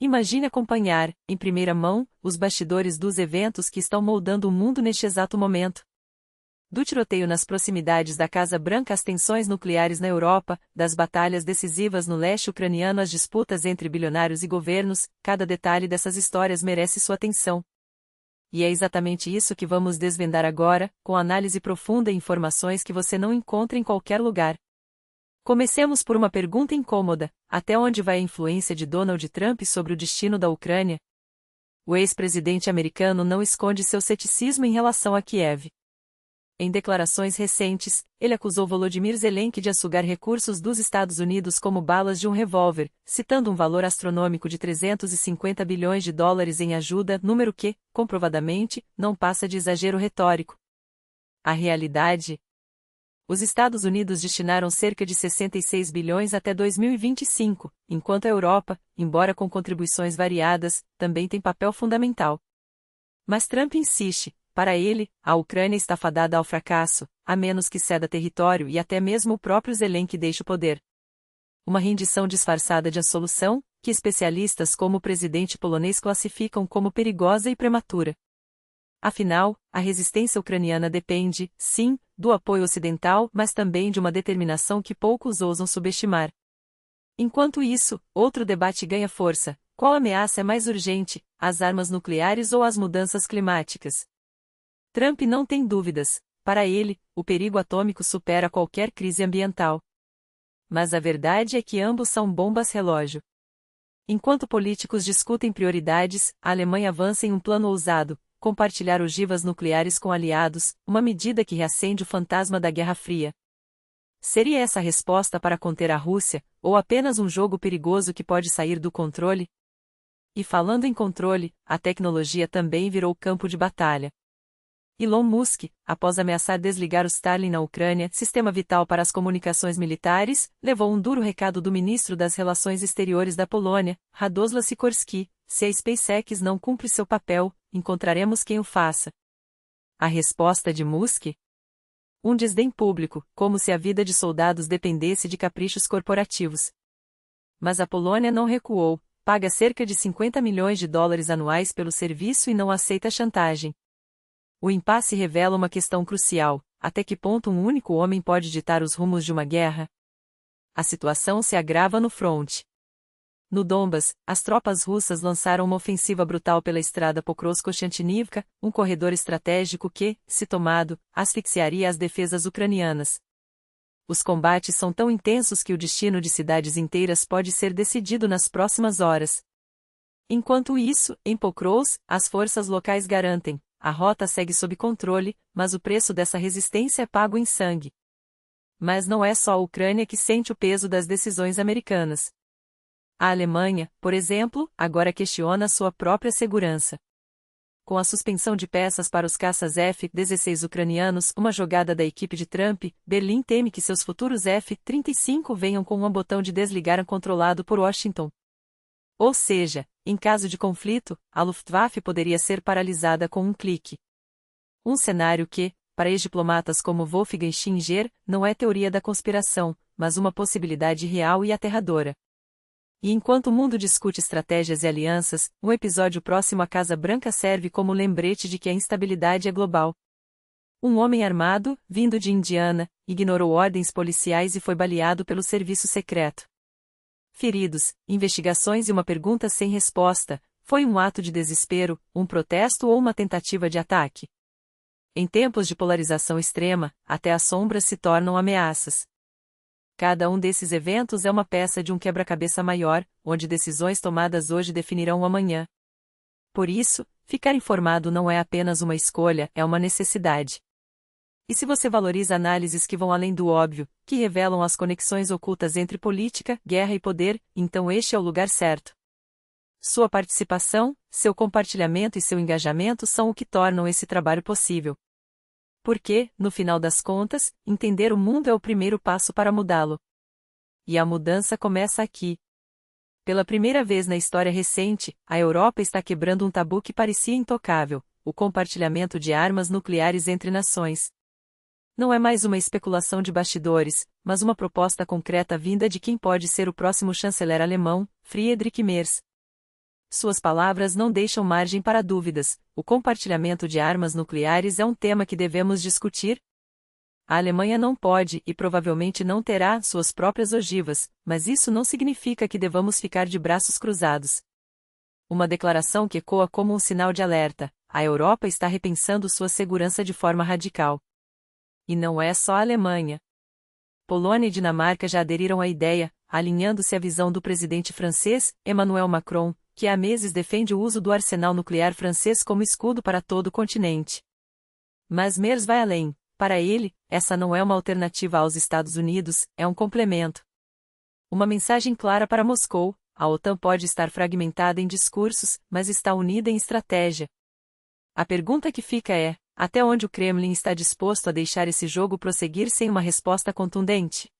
Imagine acompanhar, em primeira mão, os bastidores dos eventos que estão moldando o mundo neste exato momento. Do tiroteio nas proximidades da Casa Branca às tensões nucleares na Europa, das batalhas decisivas no leste ucraniano às disputas entre bilionários e governos, cada detalhe dessas histórias merece sua atenção. E é exatamente isso que vamos desvendar agora, com análise profunda e informações que você não encontra em qualquer lugar. Comecemos por uma pergunta incômoda: até onde vai a influência de Donald Trump sobre o destino da Ucrânia? O ex-presidente americano não esconde seu ceticismo em relação a Kiev. Em declarações recentes, ele acusou Volodymyr Zelensky de sugar recursos dos Estados Unidos como balas de um revólver, citando um valor astronômico de 350 bilhões de dólares em ajuda, número que, comprovadamente, não passa de exagero retórico. A realidade: os Estados Unidos destinaram cerca de 66 bilhões até 2025, enquanto a Europa, embora com contribuições variadas, também tem papel fundamental. Mas Trump insiste: para ele, a Ucrânia está fadada ao fracasso, a menos que ceda território e até mesmo o próprio Zelensky deixe o poder. Uma rendição disfarçada de a solução, que especialistas como o presidente polonês classificam como perigosa e prematura. Afinal, a resistência ucraniana depende, sim, do apoio ocidental, mas também de uma determinação que poucos ousam subestimar. Enquanto isso, outro debate ganha força: qual ameaça é mais urgente, as armas nucleares ou as mudanças climáticas? Trump não tem dúvidas: para ele, o perigo atômico supera qualquer crise ambiental. Mas a verdade é que ambos são bombas-relógio. Enquanto políticos discutem prioridades, a Alemanha avança em um plano ousado: compartilhar ogivas nucleares com aliados, uma medida que reacende o fantasma da Guerra Fria. Seria essa a resposta para conter a Rússia, ou apenas um jogo perigoso que pode sair do controle? E falando em controle, a tecnologia também virou campo de batalha. Elon Musk, após ameaçar desligar o Starlink na Ucrânia, sistema vital para as comunicações militares, levou um duro recado do ministro das Relações Exteriores da Polônia, Radosław Sikorski: se a SpaceX não cumpre seu papel, encontraremos quem o faça. A resposta de Musk? Um desdém público, como se a vida de soldados dependesse de caprichos corporativos. Mas a Polônia não recuou, paga cerca de 50 milhões de dólares anuais pelo serviço e não aceita chantagem. O impasse revela uma questão crucial: até que ponto um único homem pode ditar os rumos de uma guerra? A situação se agrava no fronte. No Donbas, as tropas russas lançaram uma ofensiva brutal pela estrada Pokrovsk-Kostiantynivka, um corredor estratégico que, se tomado, asfixiaria as defesas ucranianas. Os combates são tão intensos que o destino de cidades inteiras pode ser decidido nas próximas horas. Enquanto isso, em Pokrovsk, as forças locais garantem: a rota segue sob controle, mas o preço dessa resistência é pago em sangue. Mas não é só a Ucrânia que sente o peso das decisões americanas. A Alemanha, por exemplo, agora questiona sua própria segurança. Com a suspensão de peças para os caças F-16 ucranianos, uma jogada da equipe de Trump, Berlim teme que seus futuros F-35 venham com um botão de desligar controlado por Washington. Ou seja, em caso de conflito, a Luftwaffe poderia ser paralisada com um clique. Um cenário que, para ex-diplomatas como Wolfgang Schinger, não é teoria da conspiração, mas uma possibilidade real e aterradora. E enquanto o mundo discute estratégias e alianças, um episódio próximo à Casa Branca serve como lembrete de que a instabilidade é global. Um homem armado, vindo de Indiana, ignorou ordens policiais e foi baleado pelo serviço secreto. Feridos, investigações e uma pergunta sem resposta: foi um ato de desespero, um protesto ou uma tentativa de ataque? Em tempos de polarização extrema, até as sombras se tornam ameaças. Cada um desses eventos é uma peça de um quebra-cabeça maior, onde decisões tomadas hoje definirão o amanhã. Por isso, ficar informado não é apenas uma escolha, é uma necessidade. E se você valoriza análises que vão além do óbvio, que revelam as conexões ocultas entre política, guerra e poder, então este é o lugar certo. Sua participação, seu compartilhamento e seu engajamento são o que tornam esse trabalho possível. Porque, no final das contas, entender o mundo é o primeiro passo para mudá-lo. E a mudança começa aqui. Pela primeira vez na história recente, a Europa está quebrando um tabu que parecia intocável: o compartilhamento de armas nucleares entre nações. Não é mais uma especulação de bastidores, mas uma proposta concreta vinda de quem pode ser o próximo chanceler alemão, Friedrich Merz. suas palavras não deixam margem para dúvidas: o compartilhamento de armas nucleares é um tema que devemos discutir. A Alemanha não pode e provavelmente não terá suas próprias ogivas, mas isso não significa que devamos ficar de braços cruzados. Uma declaração que ecoa como um sinal de alerta: a Europa está repensando sua segurança de forma radical. E não é só a Alemanha. Polônia e Dinamarca já aderiram à ideia, alinhando-se à visão do presidente francês, Emmanuel Macron, que há meses defende o uso do arsenal nuclear francês como escudo para todo o continente. Mas Merz vai além: para ele, essa não é uma alternativa aos Estados Unidos, é um complemento. Uma mensagem clara para Moscou: a OTAN pode estar fragmentada em discursos, mas está unida em estratégia. A pergunta que fica é: até onde o Kremlin está disposto a deixar esse jogo prosseguir sem uma resposta contundente?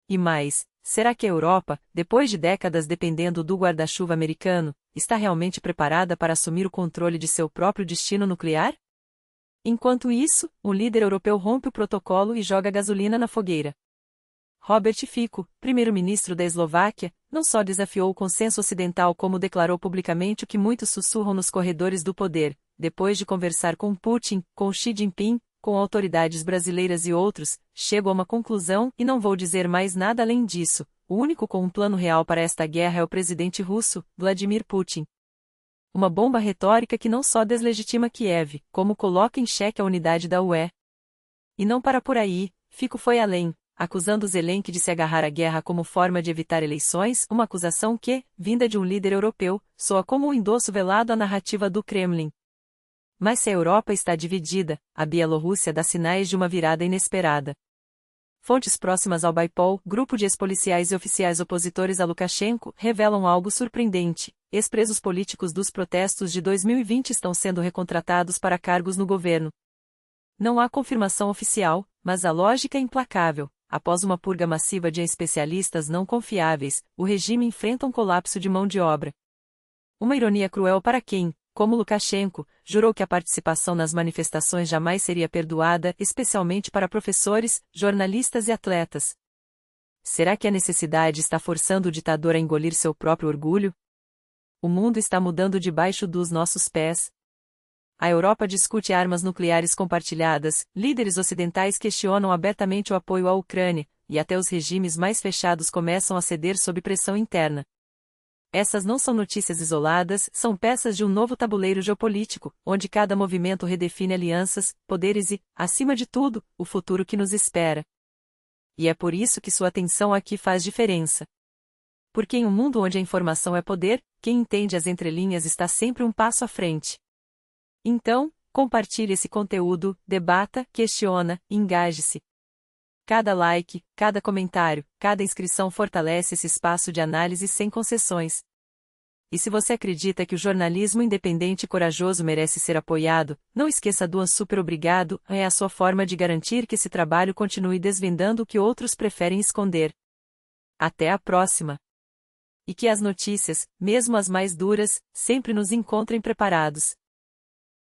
E mais, será que a Europa, depois de décadas dependendo do guarda-chuva americano, está realmente preparada para assumir o controle de seu próprio destino nuclear? Enquanto isso, um líder europeu rompe o protocolo e joga gasolina na fogueira. Robert Fico, primeiro-ministro da Eslováquia, não só desafiou o consenso ocidental como declarou publicamente o que muitos sussurram nos corredores do poder: depois de conversar com Putin, com Xi Jinping, com autoridades brasileiras e outros, chego a uma conclusão e não vou dizer mais nada além disso: o único com um plano real para esta guerra é o presidente russo, Vladimir Putin. Uma bomba retórica que não só deslegitima Kiev, como coloca em xeque a unidade da UE. E não para por aí, Fico foi além, acusando Zelensky de se agarrar à guerra como forma de evitar eleições, uma acusação que, vinda de um líder europeu, soa como um endosso velado à narrativa do Kremlin. Mas se a Europa está dividida, a Bielorrússia dá sinais de uma virada inesperada. Fontes próximas ao Baipol, grupo de ex-policiais e oficiais opositores a Lukashenko, revelam algo surpreendente: ex-presos políticos dos protestos de 2020 estão sendo recontratados para cargos no governo. Não há confirmação oficial, mas a lógica é implacável: após uma purga massiva de especialistas não confiáveis, o regime enfrenta um colapso de mão de obra. Uma ironia cruel para quem, como Lukashenko, jurou que a participação nas manifestações jamais seria perdoada, especialmente para professores, jornalistas e atletas. Será que a necessidade está forçando o ditador a engolir seu próprio orgulho? O mundo está mudando debaixo dos nossos pés. A Europa discute armas nucleares compartilhadas, líderes ocidentais questionam abertamente o apoio à Ucrânia, e até os regimes mais fechados começam a ceder sob pressão interna. Essas não são notícias isoladas, são peças de um novo tabuleiro geopolítico, onde cada movimento redefine alianças, poderes e, acima de tudo, o futuro que nos espera. E é por isso que sua atenção aqui faz diferença. Porque em um mundo onde a informação é poder, quem entende as entrelinhas está sempre um passo à frente. Então, compartilhe esse conteúdo, debata, questiona, engaje-se. Cada like, cada comentário, cada inscrição fortalece esse espaço de análise sem concessões. E se você acredita que o jornalismo independente e corajoso merece ser apoiado, não esqueça do super obrigado, é a sua forma de garantir que esse trabalho continue desvendando o que outros preferem esconder. Até a próxima! E que as notícias, mesmo as mais duras, sempre nos encontrem preparados.